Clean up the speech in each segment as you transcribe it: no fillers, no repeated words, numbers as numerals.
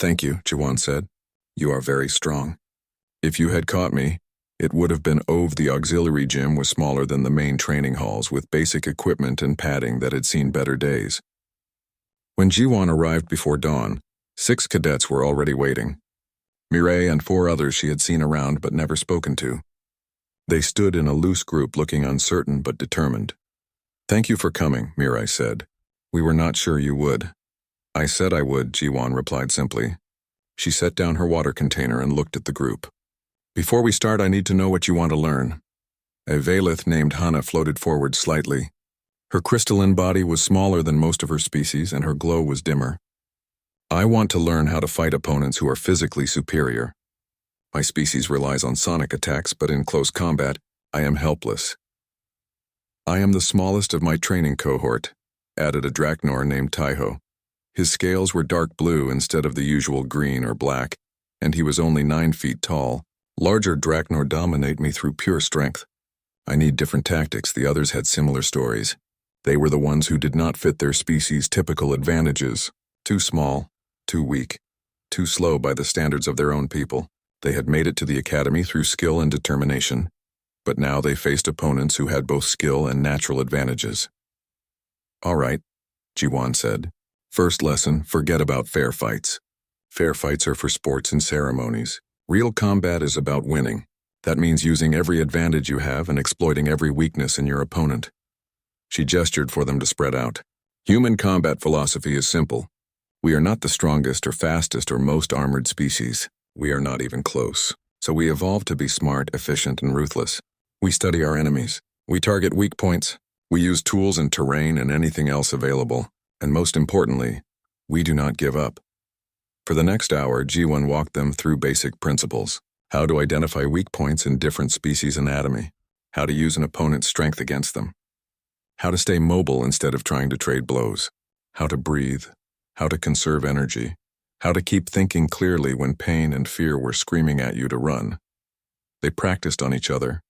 Thank you, Jiwan said. You are very strong. If you had caught me, it would have been over. The auxiliary gym was smaller than the main training halls with basic equipment and padding that had seen better days. When Jiwan arrived before dawn, 6 cadets were already waiting. Mireille and 4 others she had seen around but never spoken to. They stood in a loose group looking uncertain but determined. Thank you for coming, Mireille said. We were not sure you would. I said I would, Jiwan replied simply. She set down her water container and looked at the group. Before we start, I need to know what you want to learn. A Valith named Hana floated forward slightly. Her crystalline body was smaller than most of her species and her glow was dimmer. I want to learn how to fight opponents who are physically superior. My species relies on sonic attacks, but in close combat, I am helpless. I am the smallest of my training cohort, added a Drachnor named Taiho. His scales were dark blue instead of the usual green or black, and he was only 9 feet tall. Larger Drachnor dominate me through pure strength. I need different tactics. The others had similar stories. They were the ones who did not fit their species' typical advantages. Too small, too weak, too slow by the standards of their own people. They had made it to the academy through skill and determination, but now they faced opponents who had both skill and natural advantages. All right, Jiwan said. First lesson, forget about fair fights. Fair fights are for sports and ceremonies. Real combat is about winning. That means using every advantage you have and exploiting every weakness in your opponent. She gestured for them to spread out. Human combat philosophy is simple. We are not the strongest or fastest or most armored species. We are not even close. So we evolved to be smart, efficient, and ruthless. We study our enemies. We target weak points. We use tools and terrain and anything else available. And most importantly, we do not give up. For the next hour, Jiwan walked them through basic principles. How to identify weak points in different species' anatomy. How to use an opponent's strength against them. How to stay mobile instead of trying to trade blows. How to breathe. How to conserve energy. How to keep thinking clearly when pain and fear were screaming at you to run. They practiced on each other.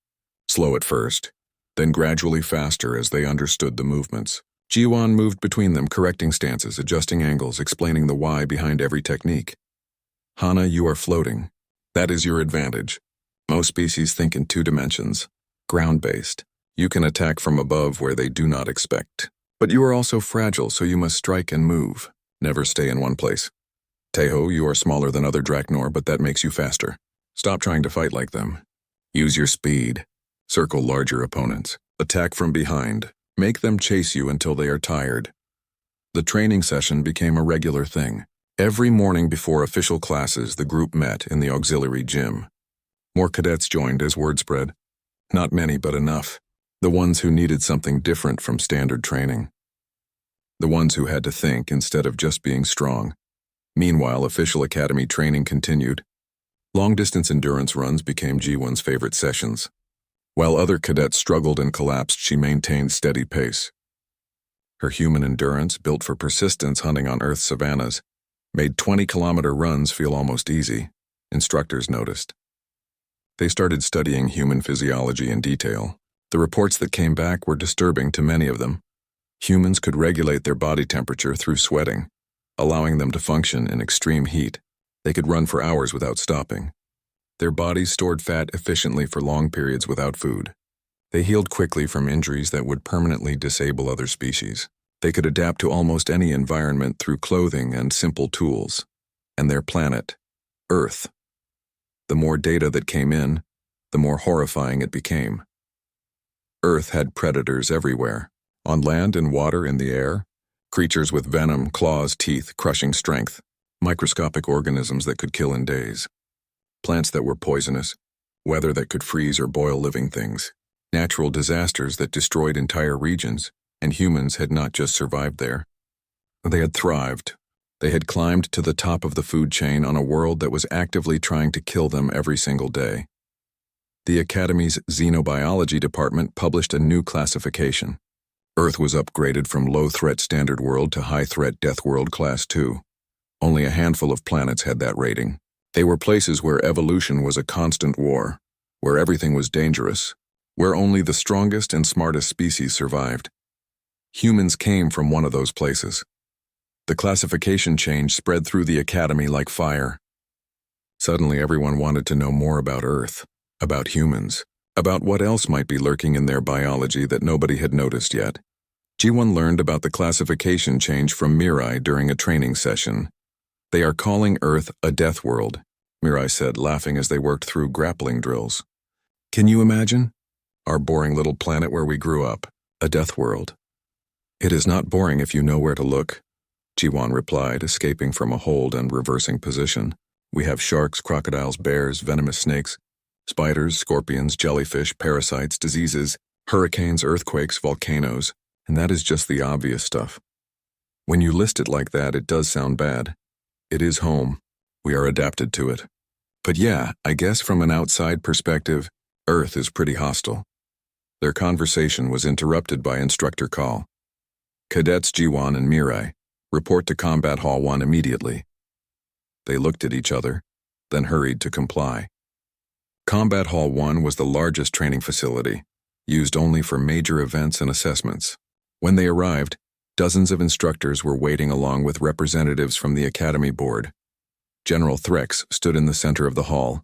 Slow at first, then gradually faster as they understood the movements. Jiwan moved between them, correcting stances, adjusting angles, explaining the why behind every technique. Hana, you are floating. That is your advantage. Most species think in 2 dimensions, ground-based. You can attack from above where they do not expect. But you are also fragile, so you must strike and move. Never stay in one place. Taiho, you are smaller than other Drachnor, but that makes you faster. Stop trying to fight like them. Use your speed. Circle larger opponents. Attack from behind. Make them chase you until they are tired. The training session became a regular thing. Every morning before official classes, the group met in the auxiliary gym. More cadets joined as word spread. Not many, but enough. The ones who needed something different from standard training. The ones who had to think instead of just being strong. Meanwhile, official academy training continued. Long-distance endurance runs became Jiwan's favorite sessions. While other cadets struggled and collapsed, she maintained steady pace. Her human endurance, built for persistence hunting on Earth's savannas, made 20-kilometer runs feel almost easy, instructors noticed. They started studying human physiology in detail. The reports that came back were disturbing to many of them. Humans could regulate their body temperature through sweating, allowing them to function in extreme heat. They could run for hours without stopping. Their bodies stored fat efficiently for long periods without food. They healed quickly from injuries that would permanently disable other species. They could adapt to almost any environment through clothing and simple tools. And their planet, Earth. The more data that came in, the more horrifying it became. Earth had predators everywhere, on land and water, in the air, creatures with venom, claws, teeth, crushing strength, microscopic organisms that could kill in days. Plants that were poisonous, weather that could freeze or boil living things, natural disasters that destroyed entire regions, and humans had not just survived there. They had thrived. They had climbed to the top of the food chain on a world that was actively trying to kill them every single day. The Academy's Xenobiology department published a new classification. Earth was upgraded from low-threat Standard World to high-threat Death World Class 2. Only a handful of planets had that rating. They were places where evolution was a constant war, where everything was dangerous, where only the strongest and smartest species survived. Humans came from one of those places. The classification change spread through the academy like fire. Suddenly everyone wanted to know more about Earth, about humans, about what else might be lurking in their biology that nobody had noticed yet. G1 learned about the classification change from Mirai during a training session. They are calling Earth a death world, Mirai said, laughing as they worked through grappling drills. Can you imagine? Our boring little planet where we grew up, a death world. It is not boring if you know where to look, G1 replied, escaping from a hold and reversing position. We have sharks, crocodiles, bears, venomous snakes, spiders, scorpions, jellyfish, parasites, diseases, hurricanes, earthquakes, volcanoes, and that is just the obvious stuff. When you list it like that, it does sound bad. It is home. We are adapted to it. But yeah, I guess from an outside perspective, Earth is pretty hostile. Their conversation was interrupted by Instructor Call. Cadets G1 and Mirai, report to Combat Hall 1 immediately. They looked at each other, then hurried to comply. Combat Hall 1 was the largest training facility, used only for major events and assessments. When they arrived, dozens of instructors were waiting along with representatives from the Academy Board. General Threx stood in the center of the hall.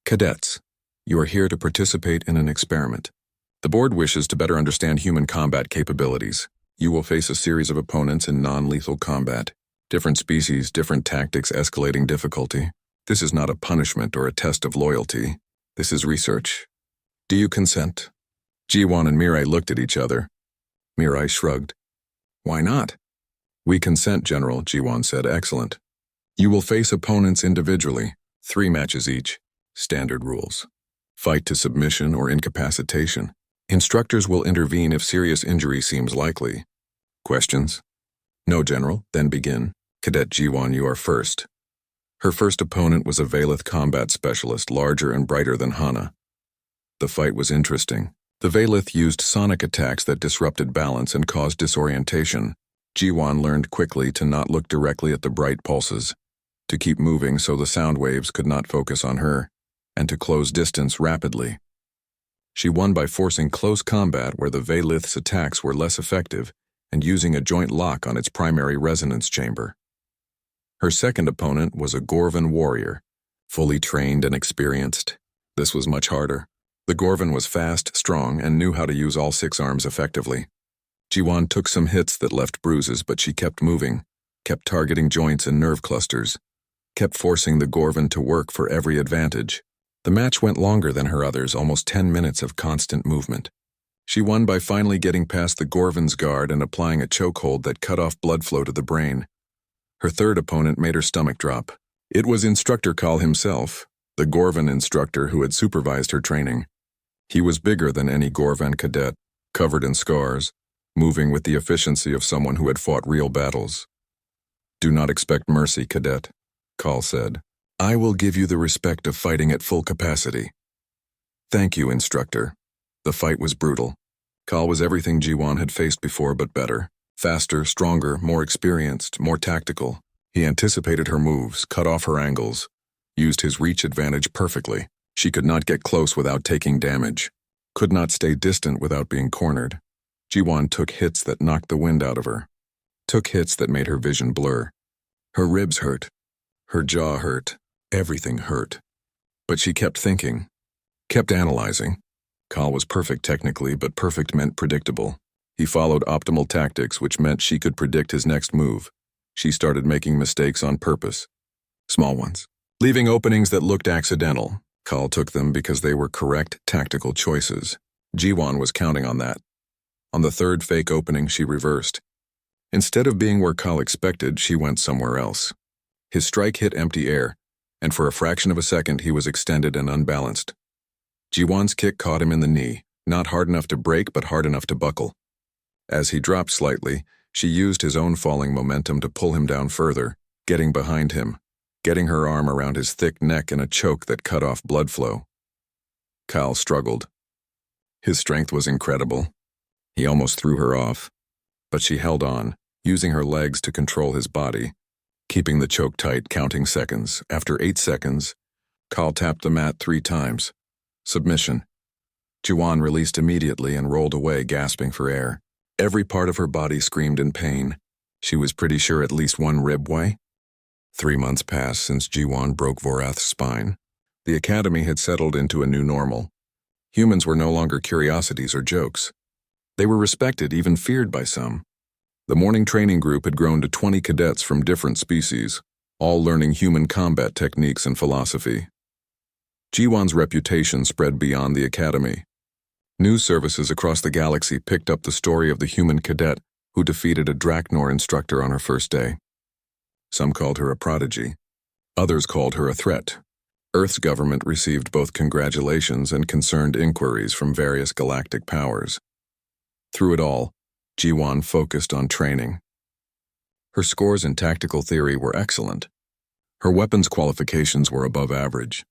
Cadets, you are here to participate in an experiment. The board wishes to better understand human combat capabilities. You will face a series of opponents in non-lethal combat. Different species, different tactics, escalating difficulty. This is not a punishment or a test of loyalty. This is research. Do you consent? G1 and Mirai looked at each other. Mirai shrugged. Why not? We consent, General, G1 said. Excellent. You will face opponents individually, 3 matches each. Standard rules. Fight to submission or incapacitation. Instructors will intervene if serious injury seems likely. Questions? No, General. Then begin. Cadet G1, you are first. Her first opponent was a Valith combat specialist, larger and brighter than Hana. The fight was interesting. The Valith used sonic attacks that disrupted balance and caused disorientation. G1 learned quickly to not look directly at the bright pulses, to keep moving so the sound waves could not focus on her, and to close distance rapidly. She won by forcing close combat where the Valith's attacks were less effective and using a joint lock on its primary resonance chamber. Her second opponent was a Gorvan warrior, fully trained and experienced. This was much harder. The Gorvan was fast, strong, and knew how to use all 6 arms effectively. G1 took some hits that left bruises, but she kept moving, kept targeting joints and nerve clusters, kept forcing the Gorvan to work for every advantage. The match went longer than her others, almost 10 minutes of constant movement. She won by finally getting past the Gorvan's guard and applying a chokehold that cut off blood flow to the brain. Her third opponent made her stomach drop. It was Instructor Kal himself, the Gorvan instructor who had supervised her training. He was bigger than any Gorvan cadet, covered in scars, moving with the efficiency of someone who had fought real battles. Do not expect mercy, Cadet, Kal said. I will give you the respect of fighting at full capacity. Thank you, Instructor. The fight was brutal. Kal was everything G1 had faced before but better. Faster, stronger, more experienced, more tactical. He anticipated her moves, cut off her angles, used his reach advantage perfectly. She could not get close without taking damage, could not stay distant without being cornered. G1 took hits that knocked the wind out of her, took hits that made her vision blur. Her ribs hurt, her jaw hurt, everything hurt. But she kept thinking, kept analyzing. Kal was perfect technically, but perfect meant predictable. He followed optimal tactics, which meant she could predict his next move. She started making mistakes on purpose. Small ones. Leaving openings that looked accidental. Kal took them because they were correct tactical choices. G1 was counting on that. On the third fake opening, she reversed. Instead of being where Kal expected, she went somewhere else. His strike hit empty air, and for a fraction of a second he was extended and unbalanced. G1's kick caught him in the knee, not hard enough to break but hard enough to buckle. As he dropped slightly, she used his own falling momentum to pull him down further, getting behind him, getting her arm around his thick neck in a choke that cut off blood flow. Kal struggled. His strength was incredible. He almost threw her off, but she held on, using her legs to control his body, keeping the choke tight, counting seconds. After 8 seconds, Kal tapped the mat 3 times. Submission. G1 released immediately and rolled away, gasping for air. Every part of her body screamed in pain. She was pretty sure at least one rib way. 3 months passed since Jiwan broke Vorath's spine. The academy had settled into a new normal. Humans were no longer curiosities or jokes. They were respected, even feared by some. The morning training group had grown to 20 cadets from different species, all learning human combat techniques and philosophy. Jiwan's reputation spread beyond the academy. News services across the galaxy picked up the story of the human cadet who defeated a Draknor instructor on her first day. Some called her a prodigy. Others called her a threat. Earth's government received both congratulations and concerned inquiries from various galactic powers. Through it all, Jiwan focused on training. Her scores in tactical theory were excellent. Her weapons qualifications were above average.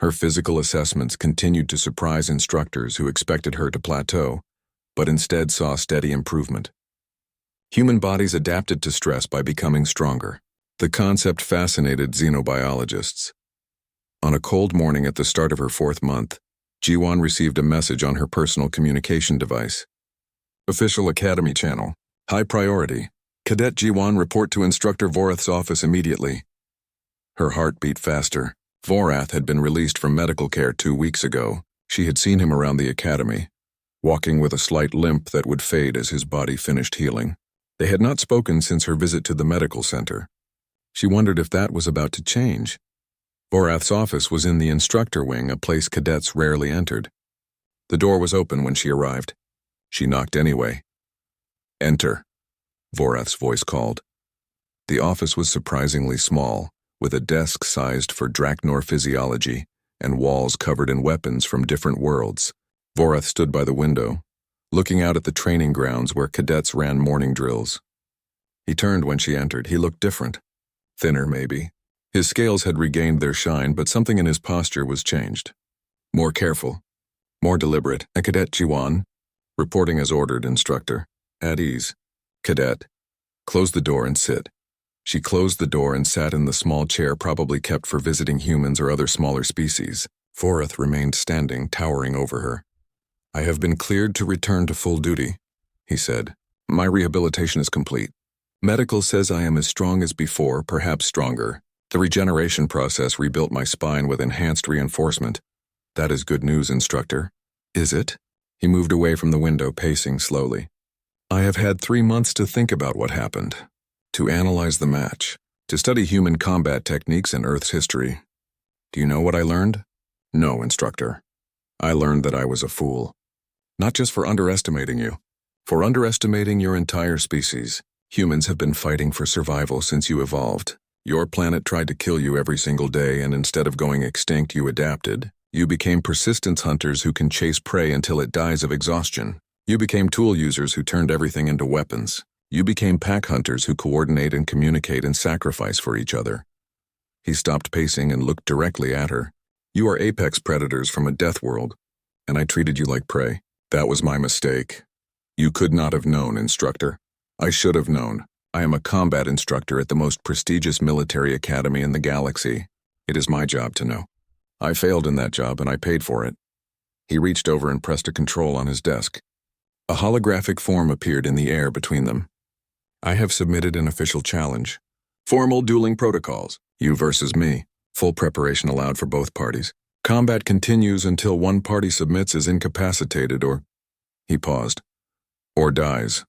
Her physical assessments continued to surprise instructors who expected her to plateau, but instead saw steady improvement. Human bodies adapted to stress by becoming stronger. The concept fascinated xenobiologists. On a cold morning at the start of her 4th month, Jiwan received a message on her personal communication device. Official Academy channel. High priority. Cadet Jiwan, report to Instructor Vorath's office immediately. Her heart beat faster. Vorath had been released from medical care 2 weeks ago. She had seen him around the academy, walking with a slight limp that would fade as his body finished healing. They had not spoken since her visit to the medical center. She wondered if that was about to change. Vorath's office was in the instructor wing, a place cadets rarely entered. The door was open when she arrived. She knocked anyway. Enter, Vorath's voice called. The office was surprisingly small, with a desk sized for Draknor physiology and walls covered in weapons from different worlds. Vorath stood by the window, looking out at the training grounds where cadets ran morning drills. He turned when she entered. He looked different. Thinner, maybe. His scales had regained their shine, but something in his posture was changed. More careful. More deliberate. A Cadet Jiwan, reporting as ordered, Instructor. At ease. Cadet. Close the door and sit. She closed the door and sat in the small chair probably kept for visiting humans or other smaller species. Vorath remained standing, towering over her. I have been cleared to return to full duty, he said. My rehabilitation is complete. Medical says I am as strong as before, perhaps stronger. The regeneration process rebuilt my spine with enhanced reinforcement. That is good news, Instructor. Is it? He moved away from the window, pacing slowly. I have had 3 months to think about what happened, to analyze the match, to study human combat techniques and Earth's history. Do you know what I learned? No, Instructor. I learned that I was a fool. Not just for underestimating you, for underestimating your entire species. Humans have been fighting for survival since you evolved. Your planet tried to kill you every single day, and instead of going extinct, you adapted. You became persistence hunters who can chase prey until it dies of exhaustion. You became tool users who turned everything into weapons. You became pack hunters who coordinate and communicate and sacrifice for each other. He stopped pacing and looked directly at her. You are apex predators from a death world, and I treated you like prey. That was my mistake. You could not have known, Instructor. I should have known. I am a combat instructor at the most prestigious military academy in the galaxy. It is my job to know. I failed in that job and I paid for it. He reached over and pressed a control on his desk. A holographic form appeared in the air between them. I have submitted an official challenge. Formal dueling protocols. You versus me. Full preparation allowed for both parties. Combat continues until one party submits as incapacitated or... He paused. Or dies.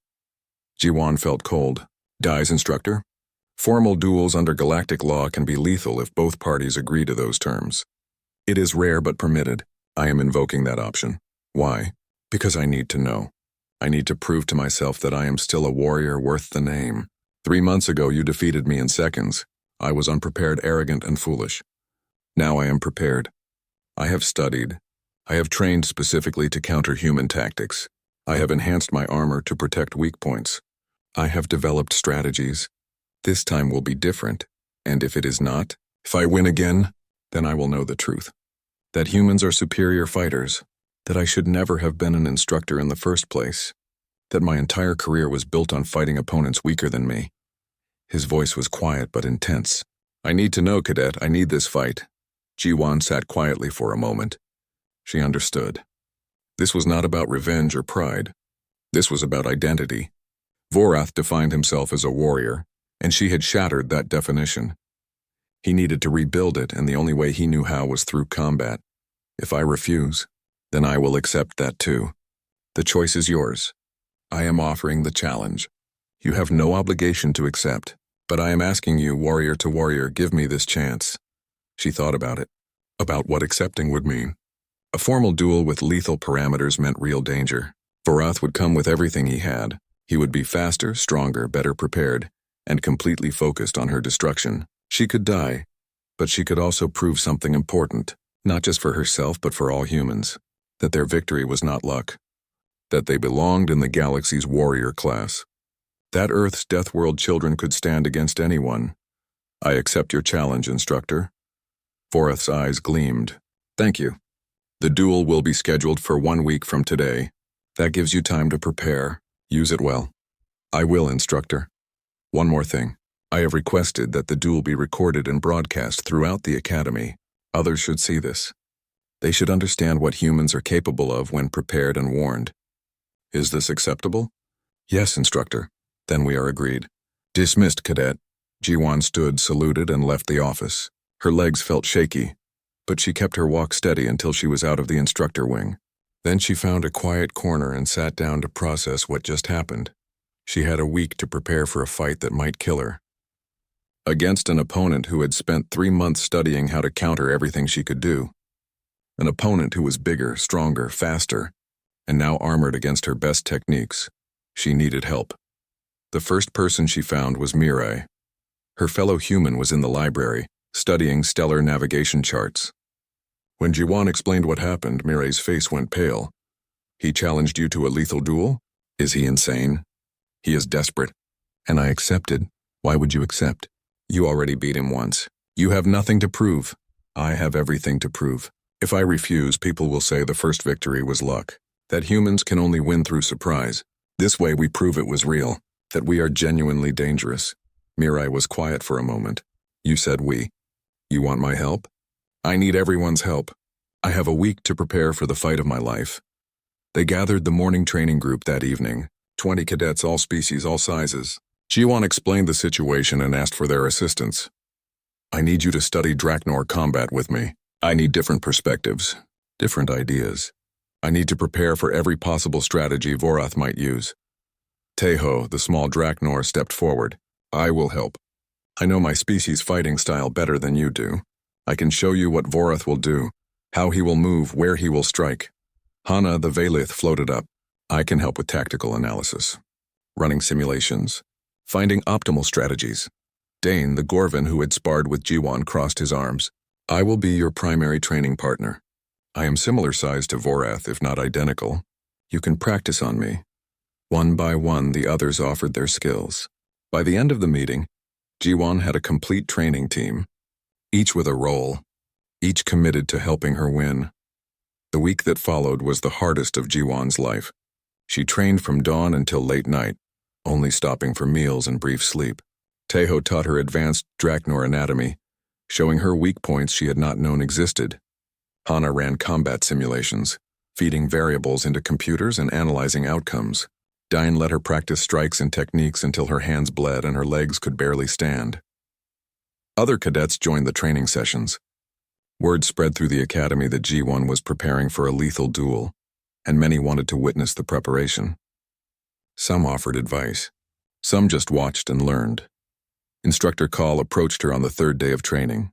Jiwan felt cold. Dies, Instructor? Formal duels under galactic law can be lethal if both parties agree to those terms. It is rare but permitted. I am invoking that option. Why? Because I need to know. I need to prove to myself that I am still a warrior worth the name. 3 months ago you defeated me in seconds. I was unprepared, arrogant, and foolish. Now I am prepared. I have studied. I have trained specifically to counter human tactics. I have enhanced my armor to protect weak points. I have developed strategies. This time will be different, and if it is not, if I win again, then I will know the truth. That humans are superior fighters, that I should never have been an instructor in the first place, that my entire career was built on fighting opponents weaker than me. His voice was quiet but intense. I need to know, Cadet, I need this fight. Jiwan sat quietly for a moment. She understood. This was not about revenge or pride. This was about identity. Vorath defined himself as a warrior, and she had shattered that definition. He needed to rebuild it, and the only way he knew how was through combat. If I refuse, then I will accept that too. The choice is yours. I am offering the challenge. You have no obligation to accept, but I am asking you, warrior to warrior, give me this chance. She thought about it. About what accepting would mean. A formal duel with lethal parameters meant real danger. Vorath would come with everything he had. He would be faster, stronger, better prepared, and completely focused on her destruction. She could die, but she could also prove something important, not just for herself but for all humans, that their victory was not luck, that they belonged in the galaxy's warrior class, that Earth's Death World children could stand against anyone. I accept your challenge, instructor. Vorath's eyes gleamed. Thank you. The duel will be scheduled for 1 week from today. That gives you time to prepare. Use it well. I will, instructor. One more thing. I have requested that the duel be recorded and broadcast throughout the Academy. Others should see this. They should understand what humans are capable of when prepared and warned. Is this acceptable? Yes, instructor. Then we are agreed. Dismissed, Cadet. Jiwan stood, saluted, and left the office. Her legs felt shaky, but she kept her walk steady until she was out of the instructor wing. Then she found a quiet corner and sat down to process what just happened. She had a week to prepare for a fight that might kill her. Against an opponent who had spent 3 months studying how to counter everything she could do. An opponent who was bigger, stronger, faster, and now armored against her best techniques. She needed help. The first person she found was Mirai. Her fellow human was in the library, studying stellar navigation charts. When Jiwan explained what happened, Mirai's face went pale. He challenged you to a lethal duel? Is he insane? He is desperate. And I accepted. Why would you accept? You already beat him once. You have nothing to prove. I have everything to prove. If I refuse, people will say the first victory was luck, that humans can only win through surprise. This way we prove it was real, that we are genuinely dangerous. Mirai was quiet for a moment. You said we. You want my help? I need everyone's help. I have a week to prepare for the fight of my life. They gathered the morning training group that evening, 20 cadets, all species, all sizes. Jiwan explained the situation and asked for their assistance. I need you to study Draknor combat with me. I need different perspectives, different ideas. I need to prepare for every possible strategy Vorath might use. Teho, the small Draknor, stepped forward. I will help. I know my species' fighting style better than you do. I can show you what Vorath will do, how he will move, where he will strike. Hana, the Valith, floated up. I can help with tactical analysis, running simulations, finding optimal strategies. Dane, the Gorvin who had sparred with Jiwan, crossed his arms. I will be your primary training partner. I am similar size to Vorath, if not identical. You can practice on me. One by one, the others offered their skills. By the end of the meeting, Jiwan had a complete training team, each with a role, each committed to helping her win. The week that followed was the hardest of Jiwan's life. She trained from dawn until late night, only stopping for meals and brief sleep. Teho taught her advanced Draknor anatomy, showing her weak points she had not known existed. Hana ran combat simulations, feeding variables into computers and analyzing outcomes. Dine let her practice strikes and techniques until her hands bled and her legs could barely stand. Other cadets joined the training sessions. Word spread through the academy that G1 was preparing for a lethal duel, and many wanted to witness the preparation. Some offered advice. Some just watched and learned. Instructor Call approached her on the 3rd day of training.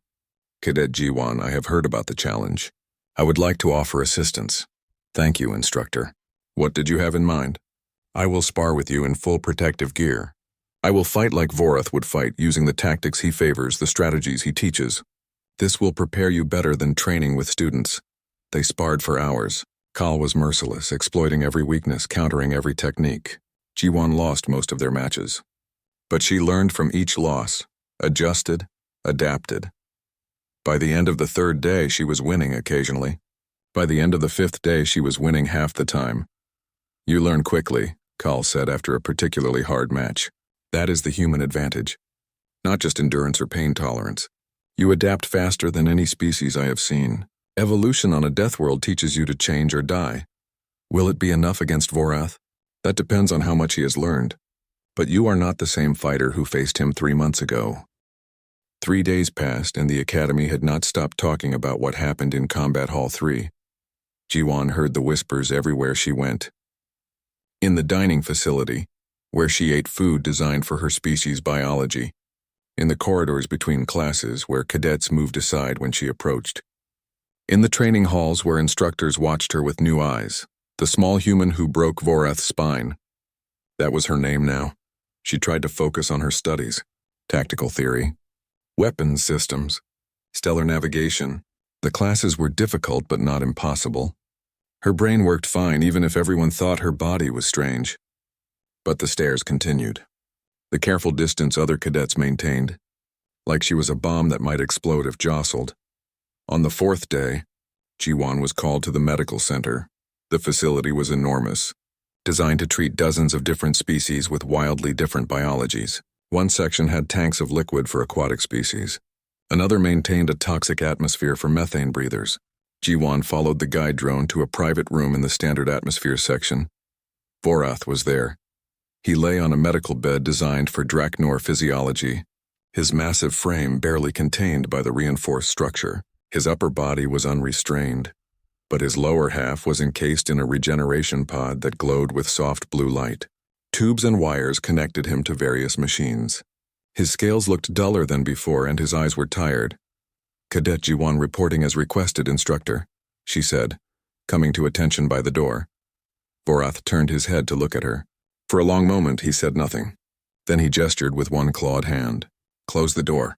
Cadet G1, I have heard about the challenge. I would like to offer assistance. Thank you, instructor. What did you have in mind? I will spar with you in full protective gear. I will fight like Vorath would fight, using the tactics he favors, the strategies he teaches. This will prepare you better than training with students. They sparred for hours. Kal was merciless, exploiting every weakness, countering every technique. G1 lost most of their matches. But she learned from each loss, adjusted, adapted. By the end of the 3rd day, she was winning occasionally. By the end of the 5th day, she was winning half the time. You learn quickly, Kal said after a particularly hard match. That is the human advantage. Not just endurance or pain tolerance. You adapt faster than any species I have seen. Evolution on a death world teaches you to change or die. Will it be enough against Vorath? That depends on how much he has learned. But you are not the same fighter who faced him 3 months ago. 3 days passed and the Academy had not stopped talking about what happened in Combat Hall 3. Ji-won heard the whispers everywhere she went. In the dining facility, where she ate food designed for her species' biology. In the corridors between classes where cadets moved aside when she approached. In the training halls where instructors watched her with new eyes. The small human who broke Vorath's spine. That was her name now. She tried to focus on her studies. Tactical theory. Weapons systems. Stellar navigation. The classes were difficult but not impossible. Her brain worked fine even if everyone thought her body was strange. But the stares continued. The careful distance other cadets maintained. Like she was a bomb that might explode if jostled. On the 4th day, Ji-won was called to the medical center. The facility was enormous, designed to treat dozens of different species with wildly different biologies. One section had tanks of liquid for aquatic species. Another maintained a toxic atmosphere for methane breathers. Ji-won followed the guide drone to a private room in the standard atmosphere section. Vorath was there. He lay on a medical bed designed for Draknor physiology, his massive frame barely contained by the reinforced structure. His upper body was unrestrained, but his lower half was encased in a regeneration pod that glowed with soft blue light. Tubes and wires connected him to various machines. His scales looked duller than before and his eyes were tired. "Cadet Ji-won reporting as requested, instructor," she said, coming to attention by the door. Vorath turned his head to look at her. For a long moment he said nothing. Then he gestured with one clawed hand. "Close the door.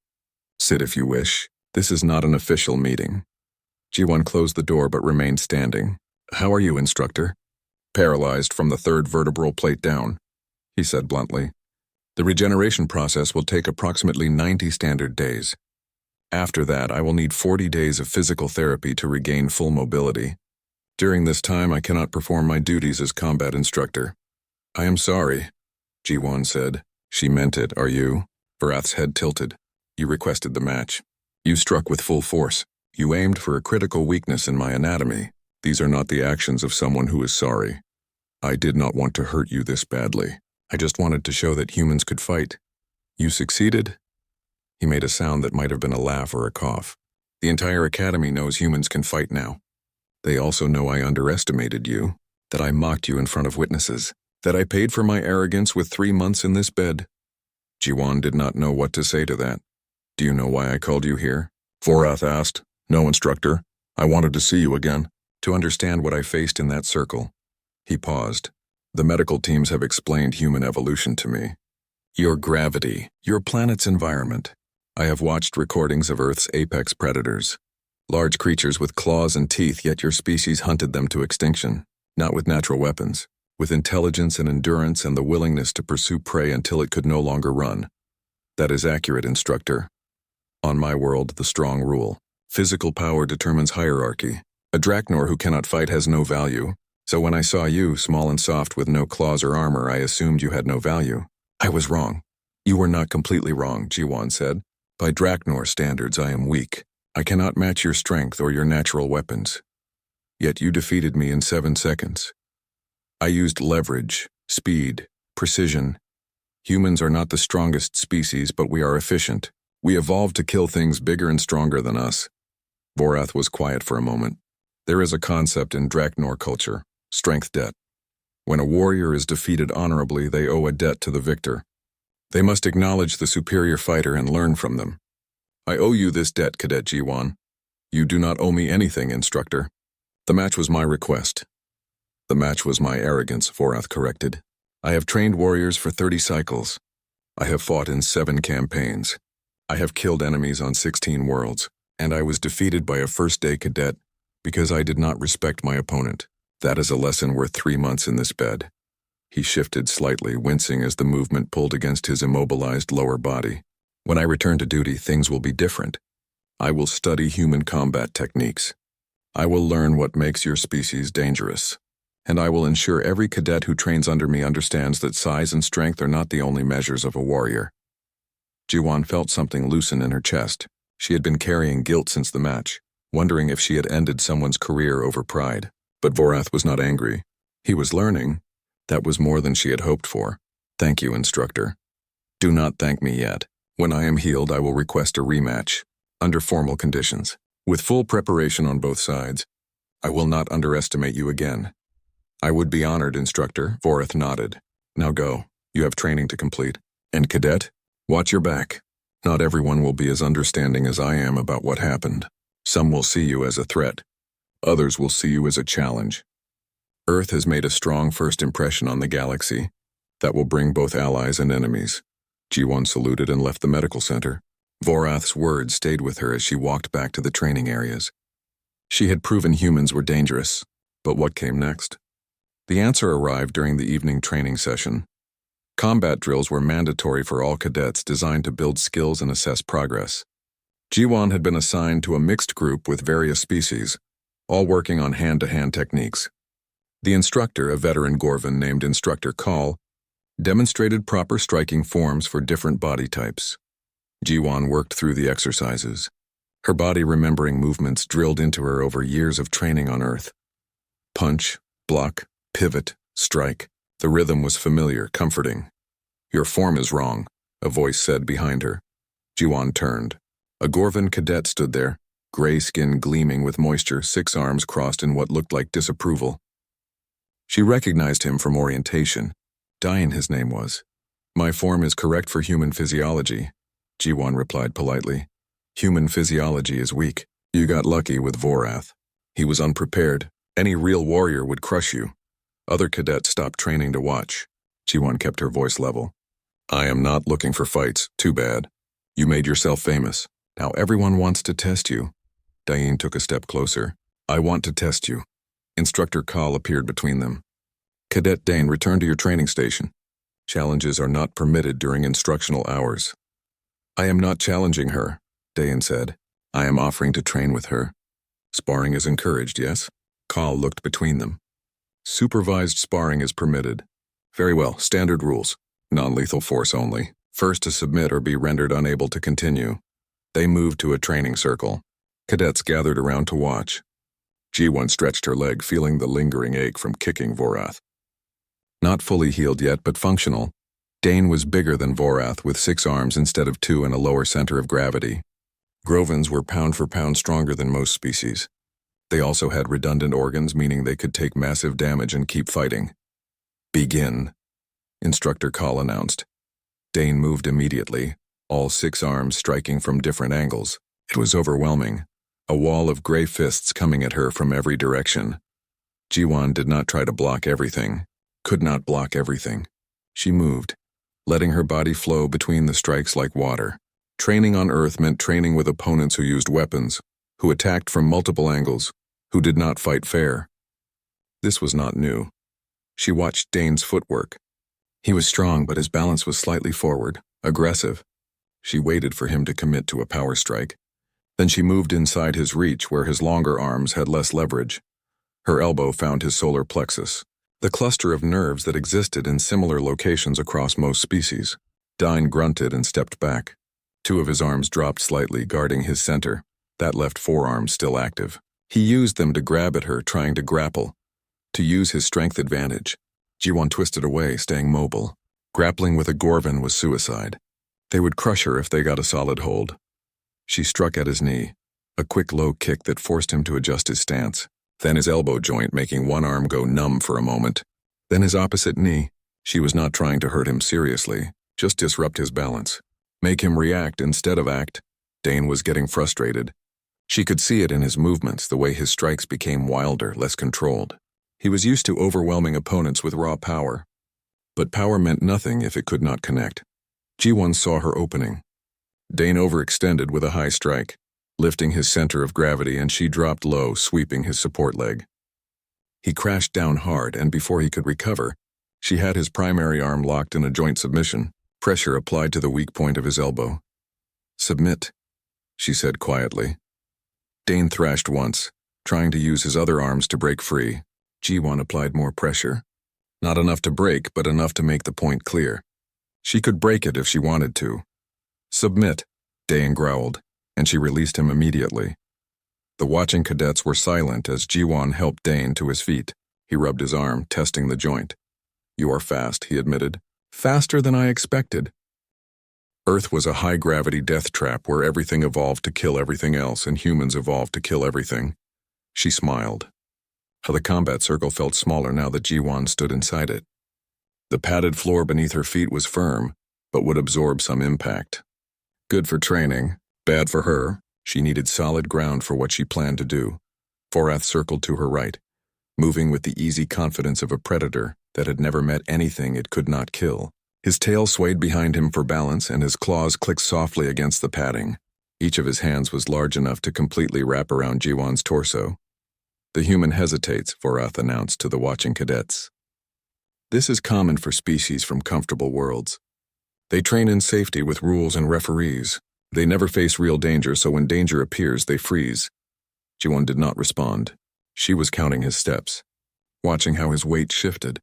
Sit if you wish. This is not an official meeting." Ji-won closed the door but remained standing. "How are you, instructor?" "Paralyzed from the 3rd vertebral plate down," he said bluntly. "The regeneration process will take approximately 90 standard days. After that, I will need 40 days of physical therapy to regain full mobility. During this time, I cannot perform my duties as combat instructor." "I am sorry," Ji-won said. "She meant it, are you?" Vorath's head tilted. "You requested the match. You struck with full force. You aimed for a critical weakness in my anatomy. These are not the actions of someone who is sorry. I did not want to hurt you this badly. I just wanted to show that humans could fight. You succeeded?" He made a sound that might have been a laugh or a cough. "The entire Academy knows humans can fight now. They also know I underestimated you, that I mocked you in front of witnesses, that I paid for my arrogance with 3 months in this bed." Ji-won did not know what to say to that. "Do you know why I called you here?" Vorath asked. "No, instructor. I wanted to see you again." "To understand what I faced in that circle." He paused. "The medical teams have explained human evolution to me. Your gravity, your planet's environment. I have watched recordings of Earth's apex predators. Large creatures with claws and teeth, yet your species hunted them to extinction. Not with natural weapons. With intelligence and endurance and the willingness to pursue prey until it could no longer run. That is accurate, instructor. On my world, the strong rule. Physical power determines hierarchy. A Draknor who cannot fight has no value. So when I saw you, small and soft with no claws or armor, I assumed you had no value. I was wrong." "You were not completely wrong," Ji-won said. "By Draknor standards, I am weak. I cannot match your strength or your natural weapons. Yet you defeated me in 7 seconds. I used leverage, speed, precision. Humans are not the strongest species, but we are efficient. We evolved to kill things bigger and stronger than us." Vorath was quiet for a moment. "There is a concept in Draknor culture, strength debt. When a warrior is defeated honorably, they owe a debt to the victor. They must acknowledge the superior fighter and learn from them. I owe you this debt, Cadet Ji-won. You do not owe me anything, instructor. The match was my request." "The match was my arrogance," Vorath corrected. "I have trained warriors for 30 cycles. I have fought in 7 campaigns. I have killed enemies on 16 worlds, and I was defeated by a first-day cadet because I did not respect my opponent. That is a lesson worth 3 months in this bed." He shifted slightly, wincing as the movement pulled against his immobilized lower body. "When I return to duty, things will be different. I will study human combat techniques. I will learn what makes your species dangerous. And I will ensure every cadet who trains under me understands that size and strength are not the only measures of a warrior." Ji-won felt something loosen in her chest. She had been carrying guilt since the match, wondering if she had ended someone's career over pride. But Vorath was not angry. He was learning. That was more than she had hoped for. Thank you, instructor. Do not thank me yet. When I am healed, I will request a rematch, under formal conditions. With full preparation on both sides, I will not underestimate you again. I would be honored, instructor. Vorath nodded. Now go. You have training to complete. And Cadet, watch your back. Not everyone will be as understanding as I am about what happened. Some will see you as a threat. Others will see you as a challenge. Earth has made a strong first impression on the galaxy that will bring both allies and enemies. G1 saluted and left the medical center. Vorath's words stayed with her as she walked back to the training areas. She had proven humans were dangerous, but what came next? The answer arrived during the evening training session. Combat drills were mandatory for all cadets, designed to build skills and assess progress. G1 had been assigned to a mixed group with various species, all working on hand-to-hand techniques. The instructor, a veteran Gorvan named Instructor Call, demonstrated proper striking forms for different body types. G1 worked through the exercises, her body remembering movements drilled into her over years of training on Earth. Punch, block, pivot, strike. The rhythm was familiar, comforting. Your form is wrong, a voice said behind her. G1 turned. A Gorvan cadet stood there, gray skin gleaming with moisture, 6 arms crossed in what looked like disapproval. She recognized him from orientation. Diane, his name was. My form is correct for human physiology, G1 replied politely. Human physiology is weak. You got lucky with Vorath. He was unprepared. Any real warrior would crush you. Other cadets stopped training to watch. G1 kept her voice level. I am not looking for fights. Too bad. You made yourself famous. Now everyone wants to test you. Diane took a step closer. I want to test you. Instructor Call appeared between them. Cadet Dane, return to your training station. Challenges are not permitted during instructional hours. I am not challenging her, Dane said. I am offering to train with her. Sparring is encouraged, yes? Call looked between them. Supervised sparring is permitted. Very well, standard rules. Non-lethal force only. First to submit or be rendered unable to continue. They moved to a training circle. Cadets gathered around to watch. G1 stretched her leg, feeling the lingering ache from kicking Vorath. Not fully healed yet, but functional, Dane was bigger than Vorath with 6 arms instead of 2 and a lower center of gravity. Grovans were pound for pound stronger than most species. They also had redundant organs, meaning they could take massive damage and keep fighting. Begin, Instructor Call announced. Dane moved immediately, all 6 arms striking from different angles. It was overwhelming, a wall of gray fists coming at her from every direction. G1 did not try to block everything, could not block everything. She moved, letting her body flow between the strikes like water. Training on Earth meant training with opponents who used weapons, who attacked from multiple angles, who did not fight fair. This was not new. She watched Dane's footwork. He was strong, but his balance was slightly forward, aggressive. She waited for him to commit to a power strike. Then she moved inside his reach where his longer arms had less leverage. Her elbow found his solar plexus, the cluster of nerves that existed in similar locations across most species. Dane grunted and stepped back. 2 of his arms dropped slightly, guarding his center. That left 4 arms still active. He used them to grab at her, trying to grapple, to use his strength advantage. G1 twisted away, staying mobile. Grappling with a Gorvan was suicide. They would crush her if they got a solid hold. She struck at his knee, a quick low kick that forced him to adjust his stance. Then his elbow joint, making one arm go numb for a moment. Then his opposite knee. She was not trying to hurt him seriously, just disrupt his balance. Make him react instead of act. Dane was getting frustrated. She could see it in his movements, the way his strikes became wilder, less controlled. He was used to overwhelming opponents with raw power. But power meant nothing if it could not connect. G1 saw her opening. Dane overextended with a high strike, lifting his center of gravity, and she dropped low, sweeping his support leg. He crashed down hard, and before he could recover, she had his primary arm locked in a joint submission, pressure applied to the weak point of his elbow. Submit, she said quietly. Dane thrashed once, trying to use his other arms to break free. G1 applied more pressure. Not enough to break, but enough to make the point clear. She could break it if she wanted to. Submit, Dane growled, and she released him immediately. The watching cadets were silent as G1 helped Dane to his feet. He rubbed his arm, testing the joint. You are fast, he admitted. Faster than I expected. Earth was a high-gravity death trap where everything evolved to kill everything else and humans evolved to kill everything. She smiled. How the combat circle felt smaller now that Jiwan stood inside it. The padded floor beneath her feet was firm, but would absorb some impact. Good for training, bad for her. She needed solid ground for what she planned to do. Vorath circled to her right, moving with the easy confidence of a predator that had never met anything it could not kill. His tail swayed behind him for balance and his claws clicked softly against the padding. Each of his hands was large enough to completely wrap around Jiwan's torso. The human hesitates, Vorath announced to the watching cadets. This is common for species from comfortable worlds. They train in safety with rules and referees. They never face real danger, so when danger appears, they freeze. Jiwan did not respond. She was counting his steps, watching how his weight shifted.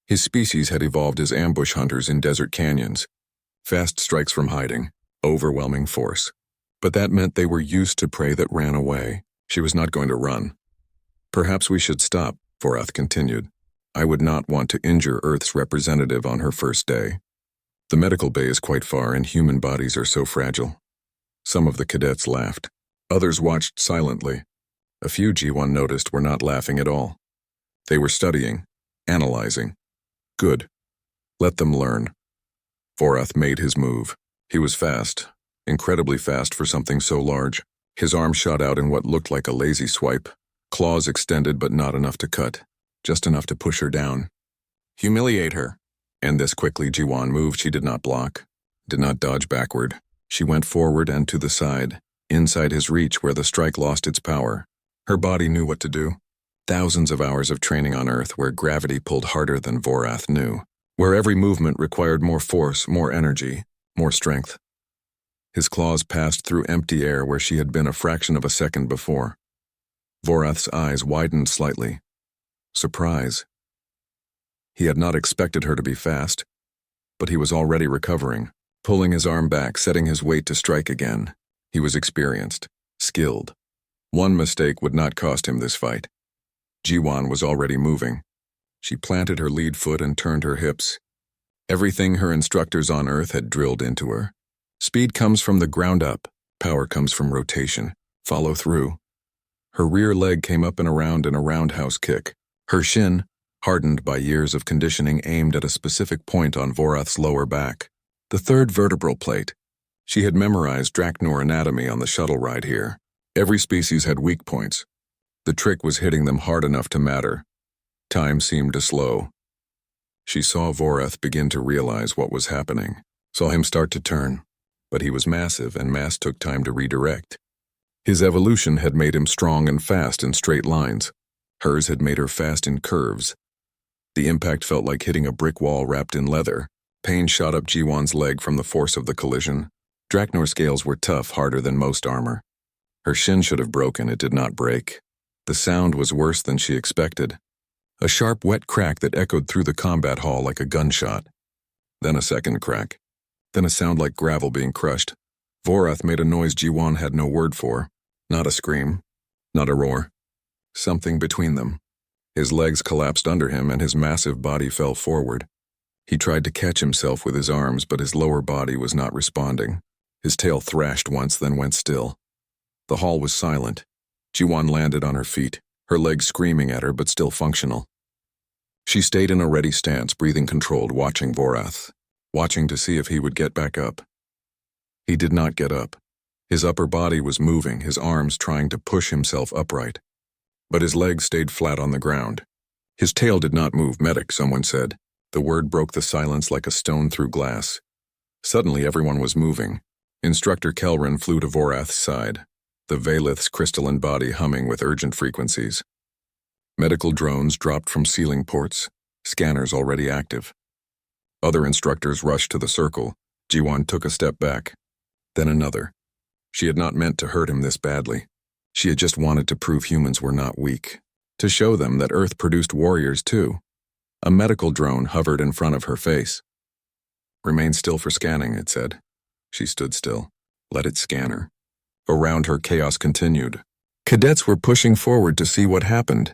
His species had evolved as ambush hunters in desert canyons. Fast strikes from hiding, overwhelming force. But that meant they were used to prey that ran away. She was not going to run. Perhaps we should stop, Vorath continued. I would not want to injure Earth's representative on her first day. The medical bay is quite far and human bodies are so fragile. Some of the cadets laughed. Others watched silently. A few Jiwan noticed were not laughing at all. They were studying, analyzing. Good. Let them learn. Vorath made his move. He was fast, incredibly fast for something so large. His arm shot out in what looked like a lazy swipe. Claws extended but not enough to cut, just enough to push her down. Humiliate her. And this quickly Jiwan moved. She did not block, did not dodge backward. She went forward and to the side, inside his reach where the strike lost its power. Her body knew what to do. Thousands of hours of training on Earth where gravity pulled harder than Vorath knew, where every movement required more force, more energy, more strength. His claws passed through empty air where she had been a fraction of a second before. Vorath's eyes widened slightly. Surprise. He had not expected her to be fast, but he was already recovering, pulling his arm back, setting his weight to strike again. He was experienced, skilled. One mistake would not cost him this fight. Jiwan was already moving. She planted her lead foot and turned her hips. Everything her instructors on Earth had drilled into her. Speed comes from the ground up. Power comes from rotation. Follow through. Her rear leg came up and around in a roundhouse kick. Her shin, hardened by years of conditioning, aimed at a specific point on Vorath's lower back. The third vertebral plate. She had memorized Draknor anatomy on the shuttle ride here. Every species had weak points. The trick was hitting them hard enough to matter. Time seemed to slow. She saw Vorath begin to realize what was happening, saw him start to turn. But he was massive, and mass took time to redirect. His evolution had made him strong and fast in straight lines. Hers had made her fast in curves. The impact felt like hitting a brick wall wrapped in leather. Pain shot up Jiwan's leg from the force of the collision. Draknor scales were tough, harder than most armor. Her shin should have broken, it did not break. The sound was worse than she expected. A sharp, wet crack that echoed through the combat hall like a gunshot. Then a second crack. Then a sound like gravel being crushed. Vorath made a noise Jiwan had no word for. Not a scream. Not a roar. Something between them. His legs collapsed under him and his massive body fell forward. He tried to catch himself with his arms, but his lower body was not responding. His tail thrashed once, then went still. The hall was silent. Jiwan landed on her feet, her legs screaming at her but still functional. She stayed in a ready stance, breathing controlled, watching Vorath, watching to see if he would get back up. He did not get up. His upper body was moving, his arms trying to push himself upright. But his legs stayed flat on the ground. His tail did not move. Medic, someone said. The word broke the silence like a stone through glass. Suddenly everyone was moving. Instructor Kelrin flew to Vorath's side, the Valith's crystalline body humming with urgent frequencies. Medical drones dropped from ceiling ports, scanners already active. Other instructors rushed to the circle. Jiwan took a step back, then another. She had not meant to hurt him this badly. She had just wanted to prove humans were not weak, to show them that Earth produced warriors too. A medical drone hovered in front of her face. Remain still for scanning, it said. She stood still. Let it scan her. Around her, chaos continued. Cadets were pushing forward to see what happened.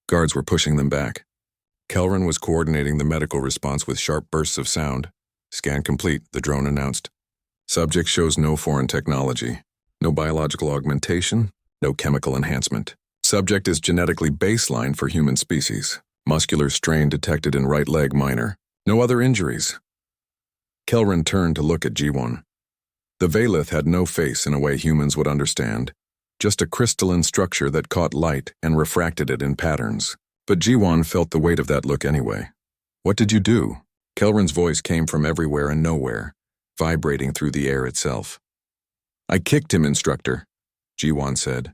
Guards were pushing them back. Kelrin was coordinating the medical response with sharp bursts of sound. Scan complete, the drone announced. Subject shows no foreign technology, no biological augmentation, no chemical enhancement. Subject is genetically baseline for human species. Muscular strain detected in right leg minor. No other injuries. Kelrin turned to look at G1. The Valith had no face in a way humans would understand, just a crystalline structure that caught light and refracted it in patterns. But G1 felt the weight of that look anyway. What did you do? Kelrin's voice came from everywhere and nowhere, vibrating through the air itself. I kicked him, instructor, G1 said.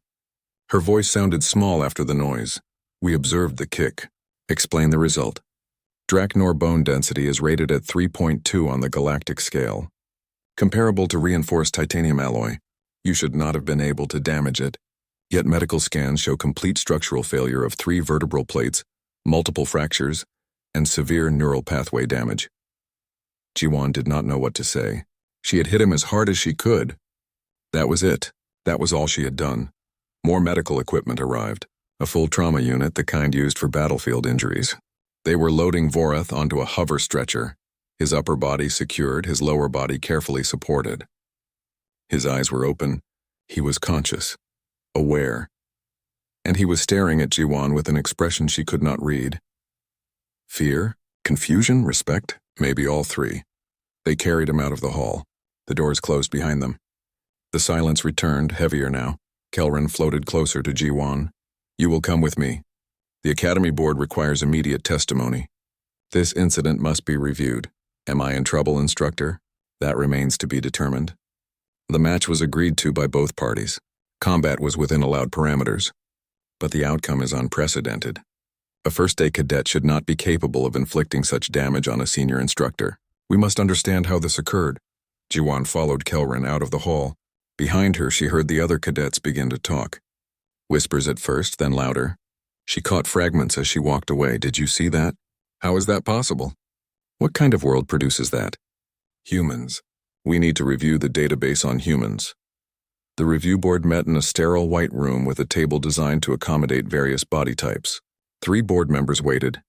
Her voice sounded small after the noise. We observed the kick. Explain the result. Drachnor bone density is rated at 3.2 on the galactic scale. Comparable to reinforced titanium alloy. You should not have been able to damage it. Yet medical scans show complete structural failure of 3 vertebral plates, multiple fractures, and severe neural pathway damage. Jiwon did not know what to say. She had hit him as hard as she could. That was it. That was all she had done. More medical equipment arrived. A full trauma unit, the kind used for battlefield injuries. They were loading Vorath onto a hover stretcher, his upper body secured, his lower body carefully supported. His eyes were open. He was conscious, aware. And he was staring at Jiwon with an expression she could not read. Fear? Confusion? Respect? Maybe all 3. They carried him out of the hall. The doors closed behind them. The silence returned, heavier now. Kelrin floated closer to Jiwon. You will come with me. The Academy Board requires immediate testimony. This incident must be reviewed. Am I in trouble, instructor? That remains to be determined. The match was agreed to by both parties. Combat was within allowed parameters. But the outcome is unprecedented. A first-day cadet should not be capable of inflicting such damage on a senior instructor. We must understand how this occurred. Jiwon followed Kelrin out of the hall. Behind her, she heard the other cadets begin to talk. Whispers at first, then louder. She caught fragments as she walked away. Did you see that? How is that possible? What kind of world produces that? Humans. We need to review the database on humans. The review board met in a sterile white room with a table designed to accommodate various body types. 3 board members waited.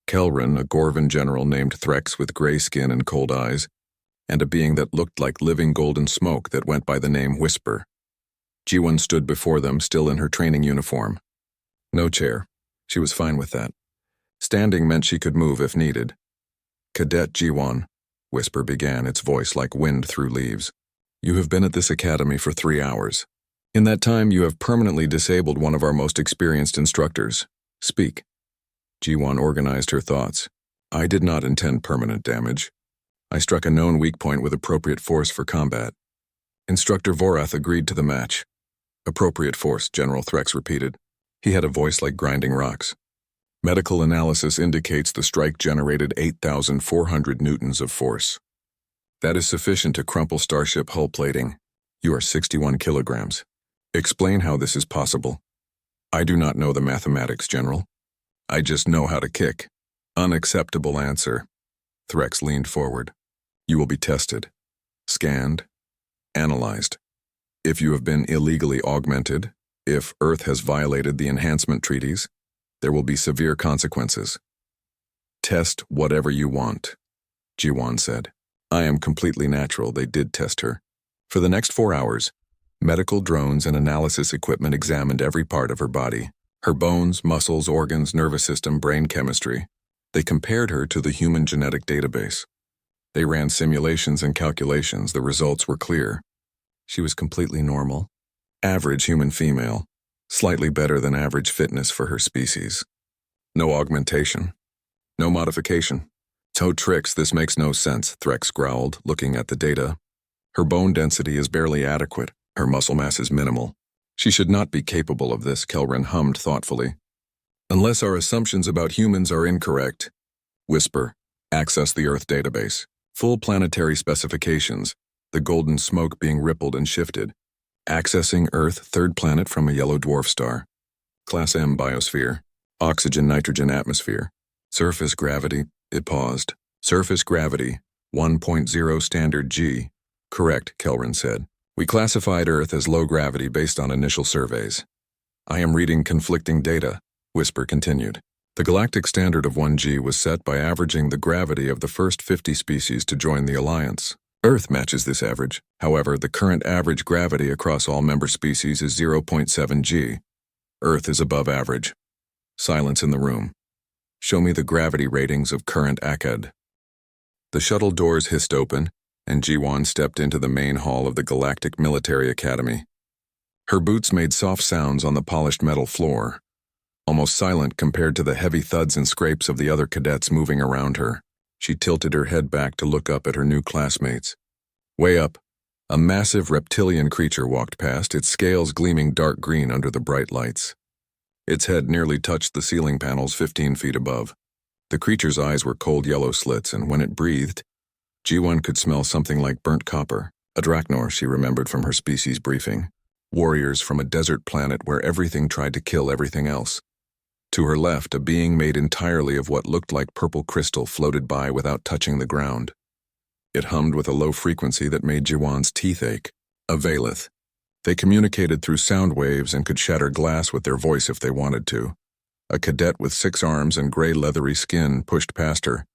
Kelrin, a Gorvan general named Threx with gray skin and cold eyes, and a being that looked like living golden smoke that went by the name Whisper. Jiwon stood before them, still in her training uniform. No chair. She was fine with that. Standing meant she could move if needed. Cadet Jiwon, Whisper began, its voice like wind through leaves. You have been at this academy for 3 hours. In that time, you have permanently disabled one of our most experienced instructors. Speak. Jiwon organized her thoughts. I did not intend permanent damage. I struck a known weak point with appropriate force for combat. Instructor Vorath agreed to the match. Appropriate force, General Threx repeated. He had a voice like grinding rocks. Medical analysis indicates the strike generated 8,400 newtons of force. That is sufficient to crumple starship hull plating. You are 61 kilograms. Explain how this is possible. I do not know the mathematics, General. I just know how to kick. Unacceptable answer. Threx leaned forward. You will be tested, scanned, analyzed. If you have been illegally augmented, if Earth has violated the enhancement treaties, there will be severe consequences. Test whatever you want, Jiwon said. I am completely natural. They did test her. For the next 4 hours, medical drones and analysis equipment examined every part of her body. Her bones, muscles, organs, nervous system, brain chemistry. They compared her to the human genetic database. They ran simulations and calculations. The results were clear. She was completely normal. Average human female. Slightly better than average fitness for her species. No augmentation. No modification. Toe tricks, this makes no sense, Threx growled, looking at the data. Her bone density is barely adequate. Her muscle mass is minimal. She should not be capable of this, Kelrin hummed thoughtfully. Unless our assumptions about humans are incorrect. Whisper. Access the Earth database. Full planetary specifications. The golden smoke being rippled and shifted. Accessing Earth, 3rd planet from a yellow dwarf star. Class M biosphere. Oxygen-nitrogen atmosphere. Surface gravity. It paused. Surface gravity. 1.0 standard G. Correct, Kelrin said. We classified Earth as low gravity based on initial surveys. I am reading conflicting data, Whisper continued. The galactic standard of 1G was set by averaging the gravity of the first 50 species to join the alliance. Earth matches this average. However, the current average gravity across all member species is 0.7 G. Earth is above average. Silence in the room. Show me the gravity ratings of current ACAD. The shuttle doors hissed open, and Jiwan stepped into the main hall of the Galactic Military Academy. Her boots made soft sounds on the polished metal floor, almost silent compared to the heavy thuds and scrapes of the other cadets moving around her. She tilted her head back to look up at her new classmates. Way up, a massive reptilian creature walked past, its scales gleaming dark green under the bright lights. Its head nearly touched the ceiling panels 15 feet above. The creature's eyes were cold yellow slits, and when it breathed, G1 could smell something like burnt copper. A Drachnor, she remembered from her species briefing. Warriors from a desert planet where everything tried to kill everything else. To her left, a being made entirely of what looked like purple crystal floated by without touching the ground. It hummed with a low frequency that made Jiwan's teeth ache. A Valith. They communicated through sound waves and could shatter glass with their voice if they wanted to. A cadet with 6 arms and gray leathery skin pushed past her,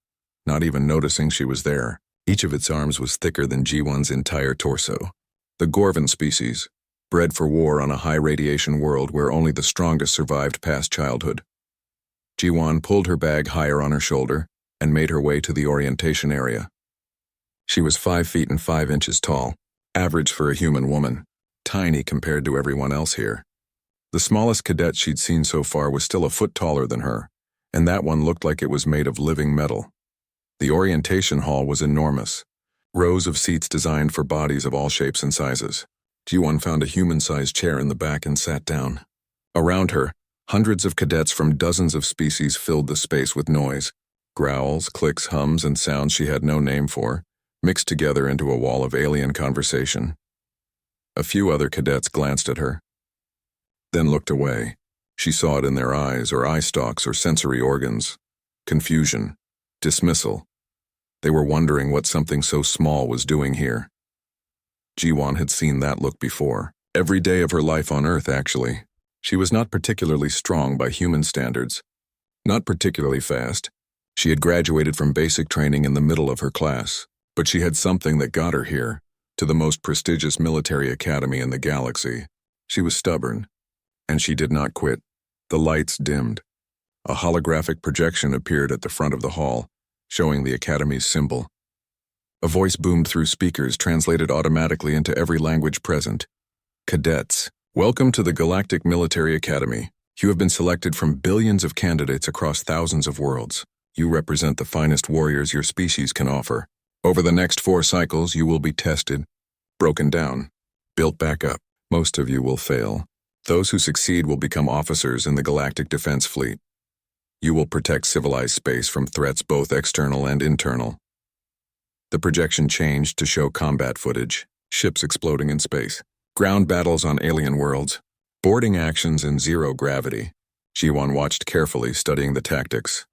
not even noticing she was there. Each of its arms was thicker than G1's entire torso. The Gorvan species, bred for war on a high-radiation world where only the strongest survived past childhood. G1 pulled her bag higher on her shoulder and made her way to the orientation area. She was 5 feet and 5 inches tall, average for a human woman, tiny compared to everyone else here. The smallest cadet she'd seen so far was still a foot taller than her, and that one looked like it was made of living metal. The orientation hall was enormous, rows of seats designed for bodies of all shapes and sizes. G1 found a human-sized chair in the back and sat down. Around her, hundreds of cadets from dozens of species filled the space with noise. Growls, clicks, hums, and sounds she had no name for, mixed together into a wall of alien conversation. A few other cadets glanced at her, then looked away. She saw it in their eyes, or eye stalks, or sensory organs. Confusion. Dismissal. They were wondering what something so small was doing here. G1 had seen that look before. Every day of her life on Earth, actually. She was not particularly strong by human standards. Not particularly fast. She had graduated from basic training in the middle of her class. But she had something that got her here, to the most prestigious military academy in the galaxy. She was stubborn, and she did not quit. The lights dimmed. A holographic projection appeared at the front of the hall, showing the academy's symbol. A voice boomed through speakers, translated automatically into every language present. Cadets, welcome to the Galactic Military Academy. You have been selected from billions of candidates across thousands of worlds. You represent the finest warriors your species can offer. Over the next 4 cycles, you will be tested, broken down, built back up. Most of you will fail. Those who succeed will become officers in the Galactic Defense Fleet. You will protect civilized space from threats both external and internal. The projection changed to show combat footage, ships exploding in space, ground battles on alien worlds, boarding actions in zero gravity. G1 watched carefully, studying the tactics.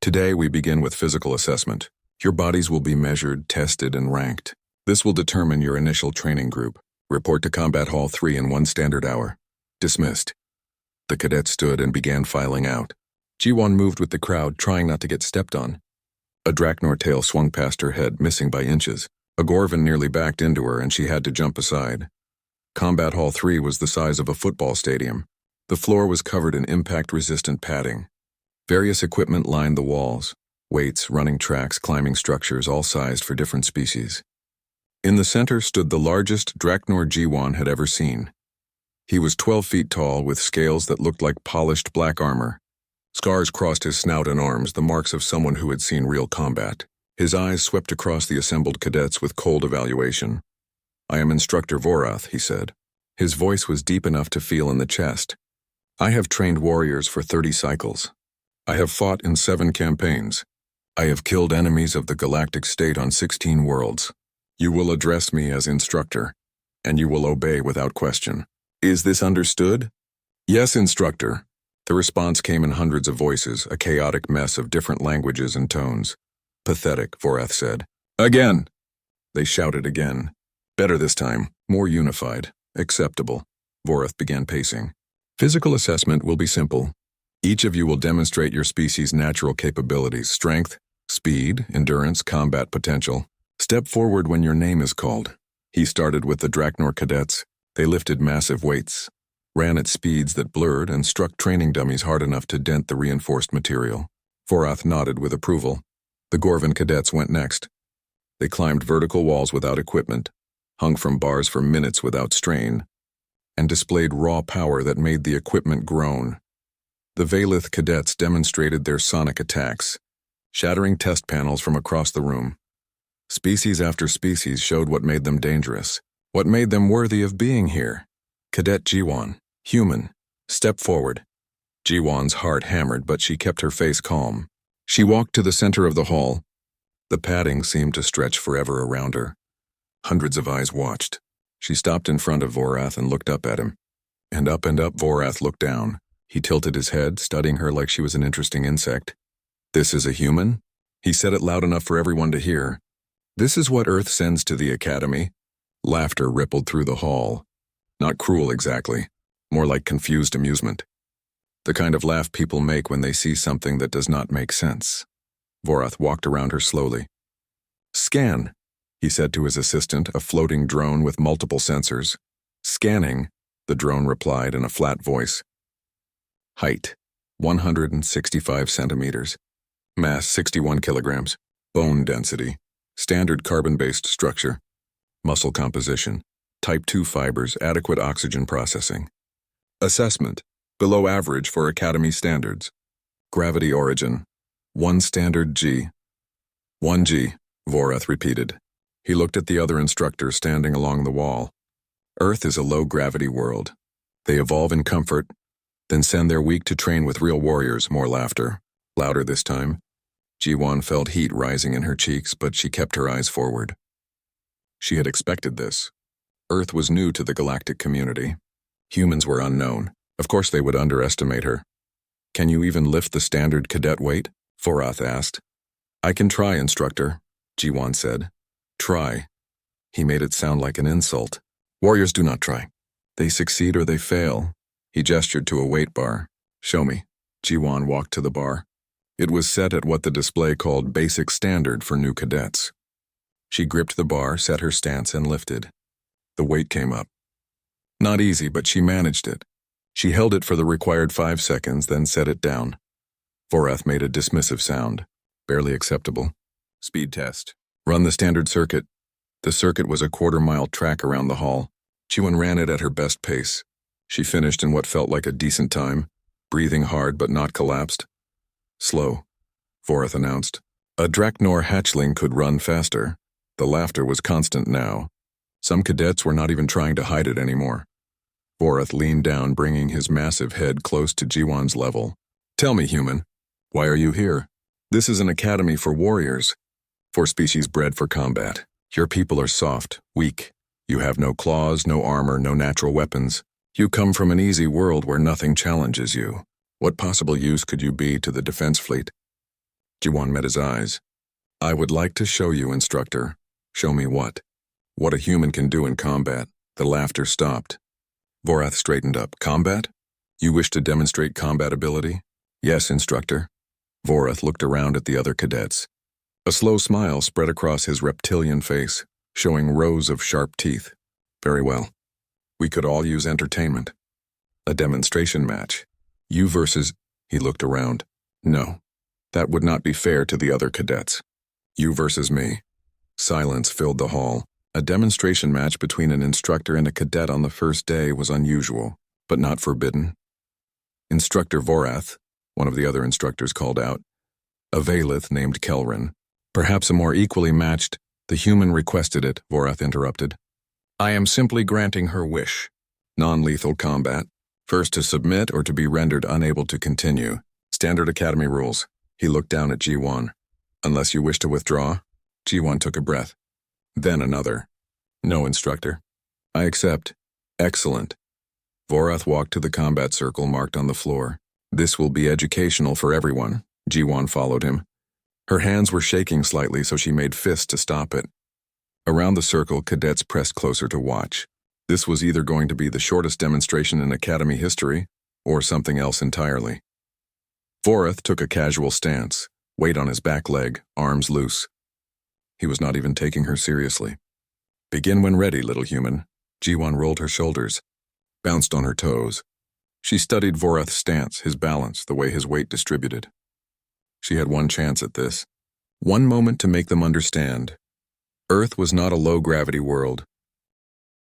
Today we begin with physical assessment. Your bodies will be measured, tested, and ranked. This will determine your initial training group. Report to Combat Hall 3 in 1 standard hour. Dismissed. The cadets stood and began filing out. G1 moved with the crowd, trying not to get stepped on. A Drachnor tail swung past her head, missing by inches. A Gorvan nearly backed into her, and she had to jump aside. Combat Hall 3 was the size of a football stadium. The floor was covered in impact-resistant padding. Various equipment lined the walls. Weights, running tracks, climbing structures, all sized for different species. In the center stood the largest Drachnor G1 had ever seen. He was 12 feet tall, with scales that looked like polished black armor. Scars crossed his snout and arms, the marks of someone who had seen real combat. His eyes swept across the assembled cadets with cold evaluation. I am Instructor Vorath, he said. His voice was deep enough to feel in the chest. I have trained warriors for 30 cycles. I have fought in 7 campaigns. I have killed enemies of the galactic state on 16 worlds. You will address me as instructor, and you will obey without question. Is this understood? Yes, instructor. The response came in hundreds of voices, a chaotic mess of different languages and tones. Pathetic, Vorath said. Again! They shouted again. Better this time, more unified, acceptable. Vorath began pacing. Physical assessment will be simple. Each of you will demonstrate your species' natural capabilities: strength, speed, endurance, combat potential. Step forward when your name is called. He started with the Draknor cadets. They lifted massive weights, ran at speeds that blurred, and struck training dummies hard enough to dent the reinforced material. Vorath nodded with approval. The Gorvan cadets went next. They climbed vertical walls without equipment, hung from bars for minutes without strain, and displayed raw power that made the equipment groan. The Valith cadets demonstrated their sonic attacks, shattering test panels from across the room. Species after species showed what made them dangerous, what made them worthy of being here. Cadet Jiwan, human, step forward. Jiwan's heart hammered, but she kept her face calm. She walked to the center of the hall. The padding seemed to stretch forever around her. Hundreds of eyes watched. She stopped in front of Vorath and looked up at him. And up Vorath looked down. He tilted his head, studying her like she was an interesting insect. "This is a human?" He said it loud enough for everyone to hear. "This is what Earth sends to the Academy." Laughter rippled through the hall. Not cruel exactly, more like confused amusement. The kind of laugh people make when they see something that does not make sense. Vorath walked around her slowly. "Scan," he said to his assistant, a floating drone with multiple sensors. "Scanning," the drone replied in a flat voice. Height, 165 centimeters. Mass, 61 kilograms. Bone density, standard carbon-based structure. Muscle composition, type 2 fibers, adequate oxygen processing. Assessment, below average for Academy standards. Gravity origin, 1 standard G. 1G, Vorath repeated. He looked at the other instructors standing along the wall. Earth is a low-gravity world. They evolve in comfort, then send their weak to train with real warriors. More laughter, louder this time. Jiwan felt heat rising in her cheeks, but she kept her eyes forward. She had expected this. Earth was new to the galactic community. Humans were unknown. Of course they would underestimate her. "Can you even lift the standard cadet weight?" Vorath asked. "I can try, instructor," Jiwan said. "Try." He made it sound like an insult. "Warriors do not try. They succeed or they fail." He gestured to a weight bar. "Show me." Jiwan walked to the bar. It was set at what the display called basic standard for new cadets. She gripped the bar, set her stance, and lifted. The weight came up. Not easy, but she managed it. She held it for the required 5 seconds, then set it down. Vorath made a dismissive sound. "Barely acceptable." "Speed test. Run the standard circuit." The circuit was a quarter-mile track around the hall. Jiwan ran it at her best pace. She finished in what felt like a decent time, breathing hard but not collapsed. "Slow," Vorath announced. A Draknor hatchling could run faster. The laughter was constant now. Some cadets were not even trying to hide it anymore. Vorath leaned down, bringing his massive head close to Jiwan's level. "Tell me, human, why are you here? This is an academy for warriors, for species bred for combat. Your people are soft, weak. You have no claws, no armor, no natural weapons. You come from an easy world where nothing challenges you. What possible use could you be to the defense fleet?" Jiwan met his eyes. "I would like to show you, instructor." "Show me what?" "What a human can do in combat." The laughter stopped. Vorath straightened up. "Combat? You wish to demonstrate combat ability?" "Yes, instructor." Vorath looked around at the other cadets. A slow smile spread across his reptilian face, showing rows of sharp teeth. "Very well. We could all use entertainment. A demonstration match. You versus..." He looked around. "No. That would not be fair to the other cadets. You versus me." Silence filled the hall. A demonstration match between an instructor and a cadet on the first day was unusual, but not forbidden. "Instructor Vorath," one of the other instructors called out. "A Valith named Kelrin. Perhaps a more equally matched..." "The human requested it," Vorath interrupted. "I am simply granting her wish. Non-lethal combat. First to submit or to be rendered unable to continue. Standard Academy rules." He looked down at Jiwan. "Unless you wish to withdraw?" Jiwan took a breath. Then another. "No, instructor. I accept." "Excellent." Vorath walked to the combat circle marked on the floor. "This will be educational for everyone." Jiwan followed him. Her hands were shaking slightly, so she made fists to stop it. Around the circle, cadets pressed closer to watch. This was either going to be the shortest demonstration in Academy history, or something else entirely. Vorath took a casual stance, weight on his back leg, arms loose. He was not even taking her seriously. Begin when ready, little human. Jiwan rolled her shoulders, bounced on her toes. She studied Vorath's stance, his balance, the way his weight distributed. She had one chance at this. One moment to make them understand. Earth was not a low-gravity world.